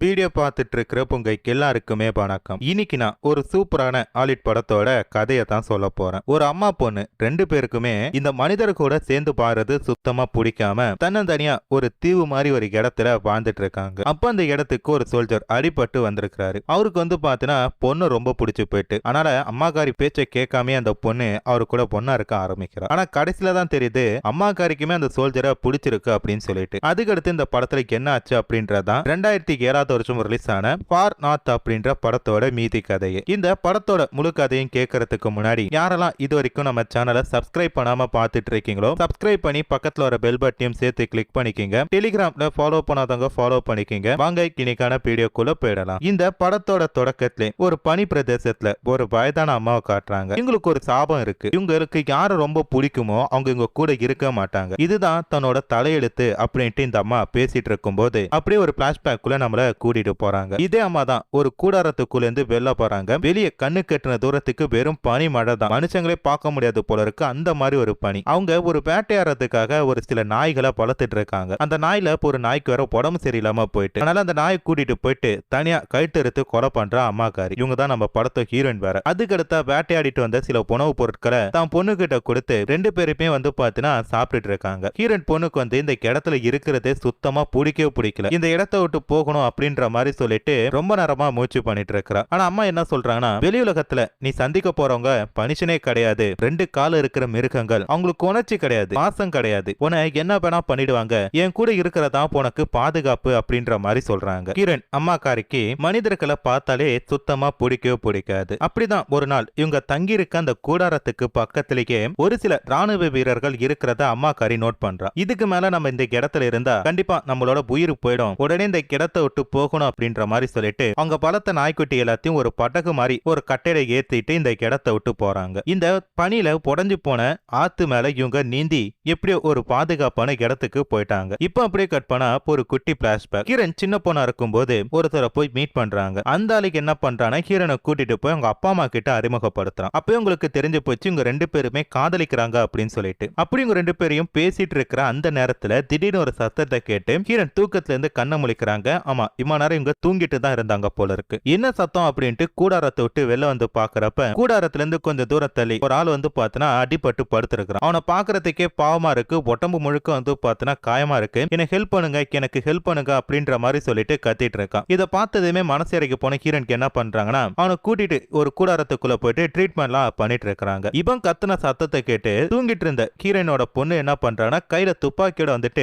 Video பார்த்துட்டு இருக்கிற உங்க எல்லாருக்குமே வணக்கம். இன்னைக்கு நான் ஒரு சூப்பரான ஹாலிவுட் படத்தோட கதையை தான் சொல்ல போறேன். ஒரு அம்மா பொண்ணு ரெண்டு பேருக்குமே இந்த மனிதர் கூட சேர்ந்து பாடுறது சுத்தமா பிடிக்காம தன்னந்தனியா ஒரு தீவு மாதிரி ஒரு இடத்துல வாழ்ந்துட்டு இருக்காங்க. அப்ப அந்த இடத்துக்கு ஒரு சோல்ஜர் அடிபட்டு வந்திருக்கிறாரு. அவருக்கு பாத்தீங்கன்னா பொண்ணு ரொம்ப பிடிச்சு போயிட்டு, அதனால அம்மாக்காரி பேச்சை கேட்காம அந்த பொண்ணு அவரு கூட பொண்ணா இருக்க ஆரம்பிக்கிறார். ஆனா கடைசியில தான் தெரியுது அம்மாக்காரிக்குமே அந்த சோல்ஜரை பிடிச்சிருக்கு அப்படின்னு சொல்லிட்டு. அதுக்கடுத்து இந்த படத்துல என்ன ஆச்சு அப்படின்றதான் 2007 வருஷம் ரிலீஸ் ஆன ஃபார் நார்த் அப்படின்ற படத்தோட மீதி கதையை. இந்த படத்தோட முழு கதையும் கேட்கறதுக்கு முன்னாடி யாரெல்லாம் இது வரைக்கும் நம்ம சேனலை சப்ஸ்கிரைப் பண்ணாம பார்த்துட்டு இருக்கீங்களோ சப்ஸ்கிரைப் பண்ணி பக்கத்துல ஒரு பெல் பட்டனையும் சேர்த்து கிளிக் பண்ணிக்கங்க. டெலிகிராம்ல ஃபாலோ பண்ணாதவங்க ஃபாலோ பண்ணிக்கங்க. வாங்க இன்னைக்கான வீடியோக்குள்ள போயிடலாம். இந்த படத்தோட தொடக்கத்துல ஒரு பனி பிரதேசத்துல ஒரு வயதான அம்மாவை காட்டுறாங்க. இவங்களுக்கு ஒரு சாபம் இருக்கு. இவங்களுக்கு யாரு ரொம்ப பிடிக்குமோ அவங்க இவங்க கூட இருக்க மாட்டாங்க. இதுதான் தன்னோட தலையெழுத்து அப்படின்ட்டு இந்த அம்மா பேசிட்டு இருக்கும் போது அப்படியே ஒரு பிளாஷ்பேக்குள்ள நம்மள கூட்டிட்டு போறாங்க. இதே அம்மா தான் ஒரு கூடாரத்துக்குள்ள இருந்து வெளில போறாங்க. வெளியே கண்ணு கட்டின தூரத்துக்கு வெறும் பனி மழை தான். மனுஷங்களே பார்க்க முடியாது போல இருக்கு அந்த மாதிரி ஒரு பனி. அவங்க ஒரு வேட்டையாடுறதுக்காக ஒரு சில நாய்களை வளர்த்துட்டு இருக்காங்க. அந்த நாயில ஒரு நாய்க்கு வேற உடம்பு சரியில்லாம போயிட்டு, அதனால அந்த நாயை கூட்டிட்டு போயிட்டு தனியா கழுத்தெடுத்து கொலை பண்ற அம்மாக்காரி. இவங்க தான் நம்ம படத்தை ஹீரோயின் வேற. அதுக்கடுத்த வேட்டையாடிட்டு வந்த சில உணவுப் பொருட்களை தான் பொண்ணு கிட்ட கொடுத்து ரெண்டு பேருமே பாத்தீங்கன்னா சாப்பிட்டுட்டு இருக்காங்க. ஹீரோயின் பொண்ணுக்கு இந்த இடத்துல இருக்கிறதே சுத்தமா பிடிக்கவே பிடிக்கல. இந்த இடத்தை விட்டு போகணும் அப்படின்ற மாதிரி சொல்லிட்டு ரொம்ப நேரமா மூச்சு பண்ணிட்டு இருக்கிறா. ஆனா அம்மா என்ன சொல்றாங்கன்னா, வெளி உலகத்துல நீ சந்திக்க போறவங்க மனுஷனே கிடையாது, ரெண்டு கால இருக்கிற மிருகங்கள், அவங்களுக்கு உணர்ச்சி கிடையாது, மாசம் கிடையாது, உன என்ன வேணா பண்ணிடுவாங்க, என் கூட இருக்கிறதா உனக்கு பாதுகாப்பு அப்படின்ற மாதிரி சொல்றாங்க. கிரண் அம்மாக்காரிக்கு மனிதர்களை பார்த்தாலே சுத்தமா பிடிக்கவே பிடிக்காது. அப்படிதான் ஒரு நாள் இவங்க தங்கி இருக்க அந்த கூடாரத்துக்கு பக்கத்திலேயே ஒரு சில ராணுவ வீரர்கள் இருக்கிறத அம்மாக்காரி நோட் பண்றா. இதுக்கு மேல நம்ம இந்த இடத்துல இருந்தா கண்டிப்பா நம்மளோட உயிர் போயிடும், உடனே இந்த இடத்தை விட்டு போகணும் அப்படின்ற மாதிரி சொல்லிட்டு அவங்க பலத்த நாய்க்குட்டி எல்லாத்தையும் ஒரு படகு மாதிரி ஒரு கட்டையை ஏத்திட்டு இந்த இடத்தை விட்டு போறாங்க. இந்த பனியில உடைஞ்சு போன ஆத்து மேல இவங்க நீந்தி எப்படியோ ஒரு பாதுகாப்பான இடத்துக்கு போயிட்டாங்க. இப்ப அப்படியே கட் பண்ணா ஒரு குட்டி பிளாஷ்பேக். கிரண் சின்ன பொண்ணா இருக்கும் போது ஒருத்தரை போய் மீட் பண்றாங்க. அந்த ஆளுக்கு என்ன பண்றானா, ஹீரோனை கூட்டிட்டு போய் அவங்க அப்பா அம்மா கிட்ட அறிமுகப்படுத்துறான். அப்பயும் உங்களுக்கு தெரிஞ்சு போச்சு இவங்க ரெண்டு பேருமே காதலிக்கிறாங்க அப்படின்னு சொல்லிட்டு. அப்படி இவங்க ரெண்டு பேரையும் பேசிட்டு இருக்கிற அந்த நேரத்துல திடீர்னு ஒரு சத்தத்தை கேட்டு ஹீரோன் தூக்கத்துல இருந்து கண்ணை முழிக்கிறாங்க. ஆமா, இம்மா நேரம் இவங்க தூங்கிட்டு தான் இருந்தாங்க போல இருக்கு. என்ன சத்தம் அப்படின்ட்டு கூடாரத்தை விட்டு வெளில பாக்குறப்ப கூடாரத்துல இருந்து கொஞ்சம் தூரம் தள்ளி ஒரு ஆள் பாத்தனா அடிபட்டு படுத்திருக்கிறான். அவனை பாக்குறதுக்கே பாவமா இருக்கு. உடம்பு முழுக்க பாத்தனா காயமா இருக்கு. எனக்கு ஹெல்ப் பண்ணுங்க, எனக்கு ஹெல்ப் பண்ணுங்க அப்படின்ற மாதிரி சொல்லிட்டு கத்திட்டு இருக்கான். இதை பார்த்ததுமே மனசு இறக்கி போன ஹீரோனுக்கு என்ன பண்றாங்கன்னா, அவனை கூட்டிட்டு ஒரு கூடாரத்துக்குள்ள போயிட்டு ட்ரீட்மெண்ட் எல்லாம் பண்ணிட்டு இருக்காங்க. இவன் கத்துன சத்தத்தை கேட்டு தூங்கிட்டு இருந்த ஹீரோனோட பொண்ணு என்ன பண்றாங்கன்னா, கையில துப்பாக்கியோட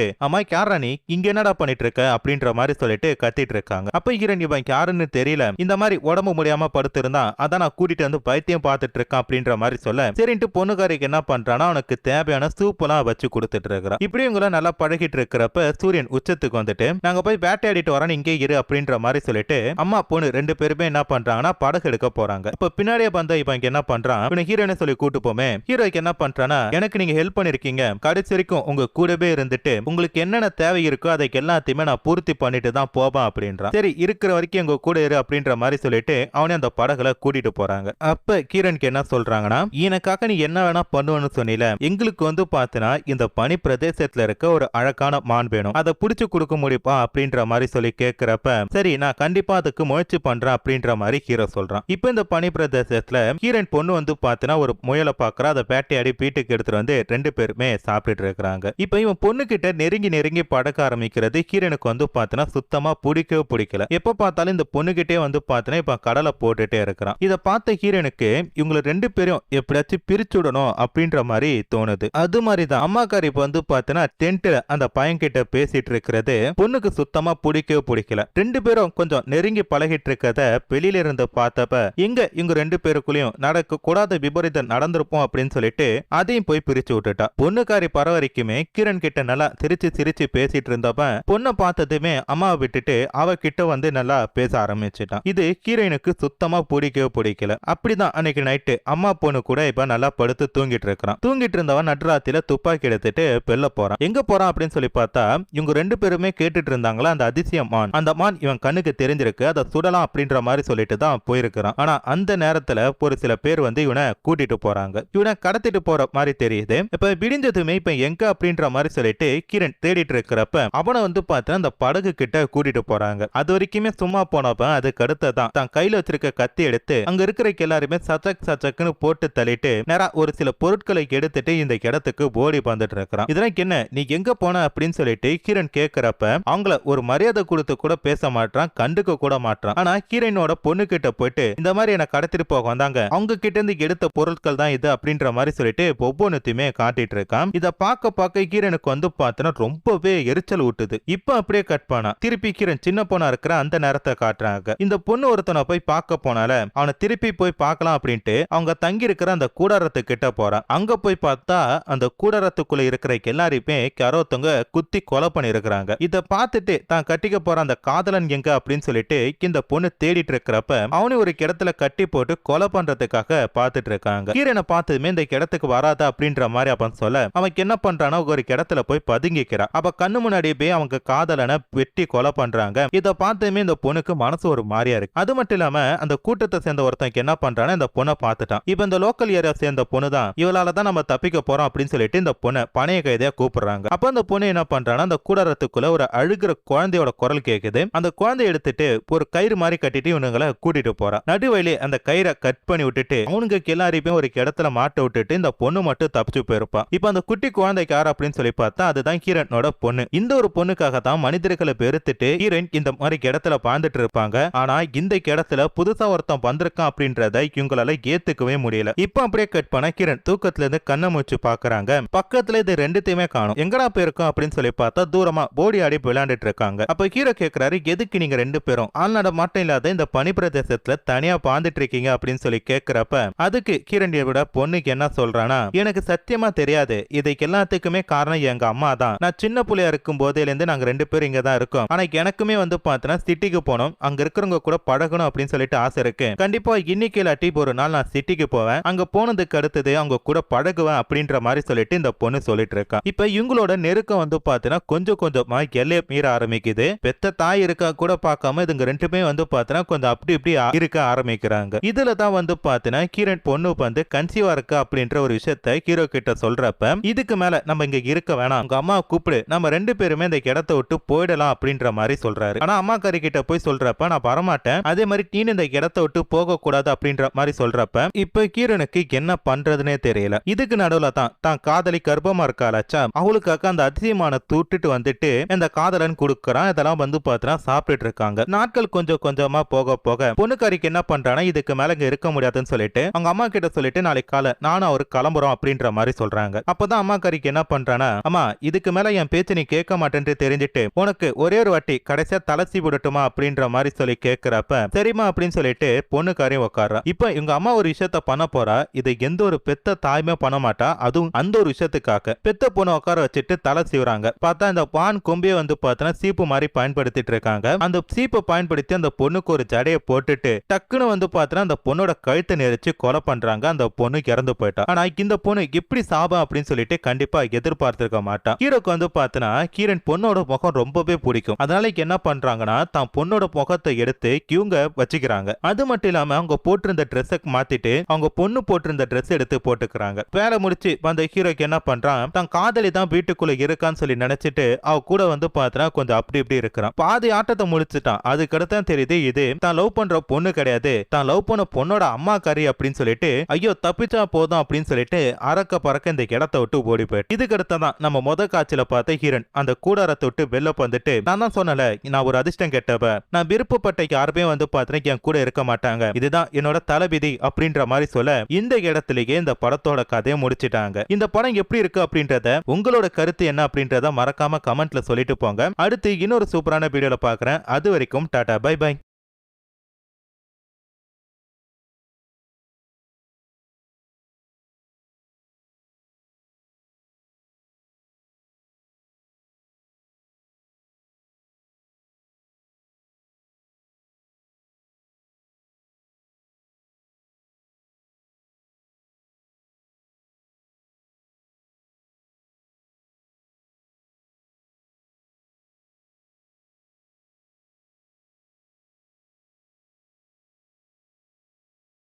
அம்மா யாரா நீ இங்க என்னடா பண்ணிட்டு இருக்க அப்படின்ற மாதிரி சொல்லிட்டு கத்திட்டு இருக்காங்க. அப்ப ஹீரோன் இவன் யாருன்னு தெரியல, இந்த மாதிரி உடம்பு முடியாம படுத்திருந்தா அதான் நான் கூட்டிட்டு பைத்தியம் பார்த்துட்டு இருக்கான் அப்படின்ற மாதிரி சொல்ல, சரின்ட்டு பொண்ணுக்காரிக்கு என்ன பண்றானா அவனுக்கு தேவையான சூப் எல்லாம் வச்சு கொடுத்துட்டு இருக்கிறான். இப்படி இவங்க நல்லா பழகிட்டு இருக்கிறப்ப சூரியன் உச்சத்துக்கு நாங்க போய் வேட்டையாடிட்டு வரோம், இங்கே இரு அப்படின்ற மாதிரி சொல்லிட்டு அம்மா பொண்ணு ரெண்டு பேருமே என்ன பண்றாங்கன்னா படகு எடுக்க போறாங்க. இப்ப பின்னாடியே வந்த இவன் என்ன பண்றான், இவனை ஹீரோனை சொல்லி கூட்டு போமே. ஹீரோய்க்கு என்ன பண்றானா, எனக்கு நீங்க ஹெல்ப் பண்ணிருக்கீங்க, கடைசி வரைக்கும் உங்க கூடவே இருந்துட்டு உங்களுக்கு என்னென்ன தேவை இருக்கோ அதை எல்லாத்தையுமே நான் பூர்த்தி பண்ணிட்டு தான் போவேன் அப்படின்றான். சரி இருக்கிற வரைக்கும் எங்க கூட இரு அப்படின்ற மாதிரி சொல்லிட்டு அவனே அந்த படகுல கூட்டிட்டு போறாங்க. அப்ப கீரனுக்கு என்ன சொல்றாங்கன்னா, எனக்காக நீ என்ன வேணா பண்ணுவேன்னு சொன்னீல, எங்களுக்கு பாத்தீங்கன்னா இந்த பனி பிரதேசத்துல இருக்க ஒரு அழகான மான் வேணும், அதை புடிச்சு கொடுக்க முடியுமா அப்படின்ற மாதிரி சொல்லி கேட்கிறப்ப, சரி நான் கண்டிப்பா அதுக்கு முயற்சி பண்றேன் அப்படின்ற மாதிரி ஹீரோ சொல்றான். இப்ப இந்த பனி பிரதேசத்துல ஹீரோயின் பொண்ணு பாத்தீங்கன்னா ஒரு முயலை பாக்குறா. அதை வேட்டையாடி வீட்டுக்கு எடுத்துட்டு ரெண்டு பேருமே சாப்பிட்டுட்டு இருக்கிறாங்க. இப்ப இவன் பொண்ணு கிட்ட நெருங்கி நெருங்கி படக்க ஆரம்பிக்கிறது ஹீரோனுக்கு பாத்தீங்கன்னா சுத்தமா பிடிக்கவே பிடிக்கல. எப்ப பார்த்தாலும் இந்த பொண்ணுகிட்டே பாத்தீங்கன்னா இப்ப கடலை போட்டுட்டே இருக்கிறான். இதை பார்த்த ஹீரோனுக்கு இவங்களை ரெண்டு பேரும் எப்படியாச்சும் பிரிச்சு விடணும் அப்படின்ற மாதிரி தோணுது. அது மாதிரிதான் அம்மாக்காரி பாத்தீங்கன்னா டென்ட்ல அந்த பையன் கிட்ட பேசிட்டு இருக்கிறது பொண்ணுக்கு சுத்தமா பிடிக்கவே பிடிக்கல. ரெண்டு பேரும் கொஞ்சம் நெருங்கி பழகிட்டு இருக்கிறத வெளியில இருந்து பார்த்தப்ப எங்க இவங்க ரெண்டு பேருக்குள்ளயும் நடக்க கூடாத விபரீதம் நடந்திருப்போம் அப்படின்னு சொல்லிட்டு அதையும் போய் பிரிச்சு விட்டுட்டா. பொண்ணுக்காரி பரவரைக்குமே கிரண் கிட்ட நல்லா சிரிச்சு சிரிச்சு பேசிட்டு இருந்தப்ப பொண்ணை பார்த்ததுமே அம்மாவை விட்டுட்டு அவ கிட்ட நல்லா பேச ஆரம்பிச்சுட்டான். இது ஹீரோயினுக்கு சுத்தமா பிடிக்கவே பிடிக்கல. அப்படிதான் அன்னைக்கு நைட்டு அம்மா பொண்ணு கூட இப்ப நல்லா படுத்து தூங்கிட்டு இருக்கிறான். தூங்கிட்டு இருந்தவன் நடுராத்திரில துப்பாக்கி எடுத்துட்டு வெளில போறான். எங்க போறான் அப்படின்னு சொல்லி பார்த்தா இவங்க ரெண்டு பேருமே கேட்டுட்டு இருந்தாங்களா அந்த அதிசய மான். அந்த மான் இவன் கண்ணுக்கு தெரிஞ்சிருக்கு, அதை சுடலாம் அப்படின்ற மாதிரி சொல்லிட்டு தான் போயிருக்கிறான். ஆனா அந்த நேரத்துல ஒரு சில பேர் இவனை கூட்டிட்டு போறாங்க. இவனை கடத்திட்டு போற மாதிரி தெரியுது. இப்ப விடிஞ்சதுமே இப்ப எங்க அப்படின்ற மாதிரி சொல்லிட்டு கிரண் தேடிட்டு இருக்கிறப்ப அவனை பார்த்தா அந்த படகு கிட்ட கூட்டிட்டு போறாங்க. போறாங்க. அது வரைக்குமே சும்மா போனப்ப அதுக்கு அடுத்ததான் தான் கையில வச்சிருக்க கத்தி எடுத்து அங்க இருக்கிற எல்லாருமே சச்சக்குன்னு போட்டு தள்ளிட்டு நேரா ஒரு சில பொருட்களை எடுத்துட்டு இந்த இடத்துக்கு ஓடி வந்துட்டு இருக்கிறான். இதற்கு என்ன நீ எங்க போன அப்படின்னு சொல்லிட்டு ஹீரன் கேக்குறப்ப அவங்கள ஒரு மரியாதை கொடுத்து கூட பேச மாட்டான், கண்டுக்க கூட மாட்டான். ஆனா ஹீரனோட பொண்ணு கிட்ட போயிட்டு இந்த மாதிரி என்ன கடத்திட்டு போக வந்தாங்க, அவங்க கிட்ட இருந்து எடுத்த பொருட்கள் தான் இது அப்படின்ற மாதிரி சொல்லிட்டு ஒவ்வொன்னுத்தையுமே காட்டிட்டு இருக்கான். இத பார்க்க ஹீரனுக்கு வந்து பார்த்தனா ரொம்பவே எரிச்சல் ஊட்டுது. இப்ப அப்படியே கட் பண்ணா திருப்பி ஹீரன் சின்ன பொண்ணா இருக்கிற அந்த நேரத்தை காட்டுறாங்க. இந்த பொண்ணு ஒருத்தனை போய் பார்க்க போனால அவனை திருப்பி போய் பார்க்கலாம் அப்படின்ட்டு அவங்க தங்கி இருக்கிற அந்த கூடாரத்து கிட்ட போறான். அங்க போய் பார்த்தா அந்த கூடாரத்துக்குள்ள இருக்கிற எல்லாரையுமே யாரோ ஒருத்தவங்க குத்தி கொலை பண்ணி இருக்கிறாங்க. இத பார்த்துட்டு தான் கட்டிக்க போற அந்த காதலன் எங்க அப்படின்னு சொல்லிட்டு இந்த பொண்ணு தேடிட்டு இருக்கிறப்ப அவனை ஒரு இடத்துல கட்டி போட்டு கொலை பண்றதுக்காக பார்த்துட்டு இருக்காங்க. ஹீரனை பார்த்ததுமே இந்த இடத்துக்கு வராத அப்படின்ற மாதிரி அவன் சொல்ல அவன் என்ன பண்றானா ஒரு இடத்துல போய் பதுங்கிக்கிறான். அப்ப கண்ணு முன்னாடி போய் அவங்க காதலனை வெட்டி கொலை பண்றாங்க. இத பார்த்ததுமே இந்த பொண்ணுக்கு மனசு ஒரு மாதிரியா இருக்கு. அது மட்டும் இல்லாம அந்த கூட்டத்தை சேர்ந்த ஒருத்தன் என்ன பண்றானா இந்த பொண்ணை பார்த்துட்டான். இப்ப இந்த லோக்கல் ஏரியா சேர்ந்த பொண்ணு தான் இவளால தான் நம்ம தப்பிக்க போறோம் அப்படின்னு சொல்லிட்டு இந்த பொண்ணை பணைய கைதியா கூப்பிடுறாங்க. அப்ப அந்த பொண்ணு என்ன பண்றானா அந்த கூடாரத்துக்குள்ள ஒரு அழுகிற குழந்தையோட குரல் கேக்குது. அந்த குழந்தைய எடுத்துட்டு ஒரு கயிறு மாதிரி கட்டிட்டு இவனுங்களை கூட்டிட்டு போறான். நடுவழி அந்த கயிறை கட் பண்ணி விட்டுட்டு அவனுக்கு எல்லாரையுமே ஒரு இடத்துல மாட்ட விட்டுட்டு இந்த பொண்ணு மட்டும் தப்பிச்சு போயிருப்பான். இப்ப அந்த குட்டி குழந்தைக்கு யார் அப்படின்னு சொல்லி பார்த்தா அதுதான் ஹீரனோட பொண்ணு. இந்த ஒரு பொண்ணுக்காக தான் மனிதர்களை பெருத்துட்டு ஹீரோயின் இந்த மாதிரி இடத்துல பாந்துட்டு இருப்பாங்க. ஆனா இந்த இடத்துல புதுசா ஒருத்தன் வந்திருக்கான் அப்படின்றத இவங்களால ஏத்துக்கவே முடியல. இப்ப அப்படியே கட் பண்ண ஹீரன் தூக்கத்துல இருந்து கண்ணை மூச்சு பாக்குறாங்க. பக்கத்துல இது ரெண்டுத்தையுமே காணும். எங்கடா போயிருக்கோம் அப்படின்னு சொல்லி பார்த்தா தூரமா போடி ஆடி விளையாண்டுட்டு இருக்காங்க. அப்ப ஹீரோ கேக்குறாரு எதுக்கு நீங்க ரெண்டு பேரும் ஆள்நட மாட்டம் இல்லாத இந்த பனி பிரதேசத்துல தனியா பாந்துட்டு இருக்கீங்க அப்படின்னு சொல்லி கேக்குறப்ப அதுக்கு ஹீரனியோட பொண்ணுக்கு என்ன சொல்றானா எனக்கு சத்தியமா தெரியாது, இதுக்கு எல்லாத்துக்குமே காரணம் எங்க அம்மா தான். நான் சின்ன புள்ளையா இருக்கும் போதில இருந்து நாங்க ரெண்டு பேரும் இங்க தான் இருக்கோம். ஆனா எனக்குமே வந்து பார்த்தனா சிட்டிக்கு போனோம், அங்க இருக்கிறவங்க கூட பழகணும் அப்படின்னு சொல்லிட்டு ஆசை இருக்கு. கண்டிப்பா இன்னைக்கு இல்லாட்டி ஒரு நாள் நான் சிட்டிக்கு போவேன், அங்க போனதுக்கு அடுத்தது அவங்க கூட பழகுவேன் அப்படின்ற மாதிரி சொல்லிட்டு இந்த பொண்ணு சொல்லிட்டு இருக்கா. இப்ப இவங்களோட நெருக்கம் வந்து பார்த்தனா கொஞ்சம் கொஞ்சமா எல்லையை மீற ஆரம்பிக்குது. பெத்த தாய் இருக்கா கூட பார்க்காம இதுங்க ரெண்டுமே வந்து பார்த்தனா கொஞ்சம் அப்படி இப்படி இருக்க ஆரம்பிக்கிறாங்க. இதுல தான் வந்து பார்த்தனா ஹீரோயின் பொண்ணு வந்து கன்சீவா இருக்கா அப்படின்ற ஒரு விஷயத்தை ஹீரோ கிட்ட சொல்றப்ப இதுக்கு மேல நம்ம இங்க இருக்க வேணாம், உங்க அம்மா கூப்பிடு, நம்ம ரெண்டு பேருமே இந்த இடத்தை விட்டு போயிடலாம் அப்படின்ற மாதிரி சொல்றாரு. ஆனா அம்மா கறி கிட்ட போய் சொல்றப்ப நான் வரமாட்டேன், அதே மாதிரி நீ இந்த இடத்தை விட்டு போக கூடாது அப்படின்ற மாதிரி சொல்றப்ப இப்ப ஹீரோனுக்கு என்ன பண்றதுனே தெரியல. இதுக்கு நடுவுல தான் காதலி கர்ப்பமா இருக்காளாச்சா, அவளுக்காக அந்த அதிசயமான தூட்டுட்டு வந்துட்டு இந்த காதலன் கொடுக்கறான். இதெல்லாம் வந்து பார்த்தா சாப்பிட்டுட்டு இருக்காங்க. நாட்கள் கொஞ்சம் கொஞ்சமா போக போக பொண்ணுக்காரிக்கு என்ன பண்றானா இதுக்கு மேல இங்க இருக்க முடியாதுன்னு சொல்லிட்டு அவங்க அம்மா கிட்ட சொல்லிட்டு நாளைக்கு காலை நானும் அவரு கிளம்புறோம் அப்படின்ற மாதிரி சொல்றாங்க. அப்பதான் அம்மா கறிக்கு என்ன பண்றானா அம்மா இதுக்கு மேல என் பேச்சு நீ கேட்க மாட்டேன்னு தெரிஞ்சுட்டு உனக்கு ஒரே ஒரு வாட்டி கடைசியா தலசி விடட்டுமா அப்படின்ற மாதிரி சொல்லி கேட்கிறப்ப சரிமா அப்படின்னு சொல்லிட்டு பொண்ணுக்காரையும் உட்கார்றா. இப்ப இவங்க அம்மா ஒரு விஷயத்த பண்ண போறா, இது எந்த ஒரு பெத்த தாய்மே பண்ண மாட்டா, அதுவும் அந்த ஒரு விஷயத்துக்காக பெத்த பொண்ணு உட்கார வச்சுட்டு தலை சீவுறாங்க. பார்த்தா இந்த பான் கொம்பியை வந்து பார்த்தா சீப்பு மாதிரி பயன்படுத்திட்டு இருக்காங்க. அந்த சீப்பை பயன்படுத்தி அந்த பொண்ணுக்கு ஒரு ஜடையை போட்டுட்டு டக்குன்னு வந்து பார்த்தா அந்த பொண்ணோட கழுத்தை நெரிச்சு கொலை பண்றாங்க. அந்த பொண்ணு இறந்து போயிட்டா. ஆனா இந்த பொண்ணு எப்படி சாபம் அப்படின்னு சொல்லிட்டு கண்டிப்பா எதிர்பார்த்திருக்க மாட்டா. ஹீரோக்கு வந்து பார்த்தனா ஹீரோயின் பொண்ணோட முகம் ரொம்பவே பிடிக்கும். அதனால என்ன பண்றாங்கன்னா தான் பொண்ணோட முகத்தை எடுத்து இவங்க வச்சுக்கிறாங்க. அது மட்டும் இல்லாம அவங்க போட்டிருந்த ட்ரெஸ்ஸை மாத்திட்டு அவங்க பொண்ணு போட்டிருந்த ட்ரெஸ் எடுத்து போட்டுக்கிறாங்க. வேலை முடிச்சு அந்த ஹீரோக்கு என்ன பண்றான் தான் காதலி தான் வீட்டுக்குள்ள இருக்கான்னு சொல்லி நினைச்சிட்டு அவ கூட வந்து பார்த்தனா கொஞ்சம் அப்படி இப்படி இருக்கிறான். பாதி ஆட்டத்தை முடிச்சுட்டான். அதுக்கடுத்து தெரியுது இது தான் லவ் பண்ற பொண்ணு கிடையாது, தான் லவ் பண்ண பொண்ணோட அம்மா கறி அப்படின்னு சொல்லிட்டு ஐயோ தப்பிச்சா போதும் அப்படின்னு சொல்லிட்டு அரக்க பறக்க இந்த இடத்தை விட்டு ஓடி போயிட்டு இதுக்கு அடுத்ததான் நம்ம முத காட்சியில பார்த்த ஹீரன் அந்த கூடாரத்தை விட்டு வெளில வந்துட்டு நான் தான் சொன்னல நான் ஒரு அதிர்ஷ்டம் கெட்டவ, நான் விருப்பப்பட்ட யாருமே வந்து பார்த்தேன் என் கூட இருக்க மாட்டாங்க, இதுதான் என்னோட தலைவிதி அப்படின்ற மாதிரி சொல்ல இந்த இடத்திலேயே இந்த படத்தோட கதையை முடிச்சிட்டாங்க. இந்த படம் எப்படி இருக்கு அப்படின்றத உங்களோட கருத்து என்ன அப்படின்றத மறக்காம கமெண்ட்ல சொல்லிட்டு போங்க. அடுத்து இன்னொரு சூப்பரான வீடியோல பார்க்கறேன். அது வரைக்கும் டாடா பை பை.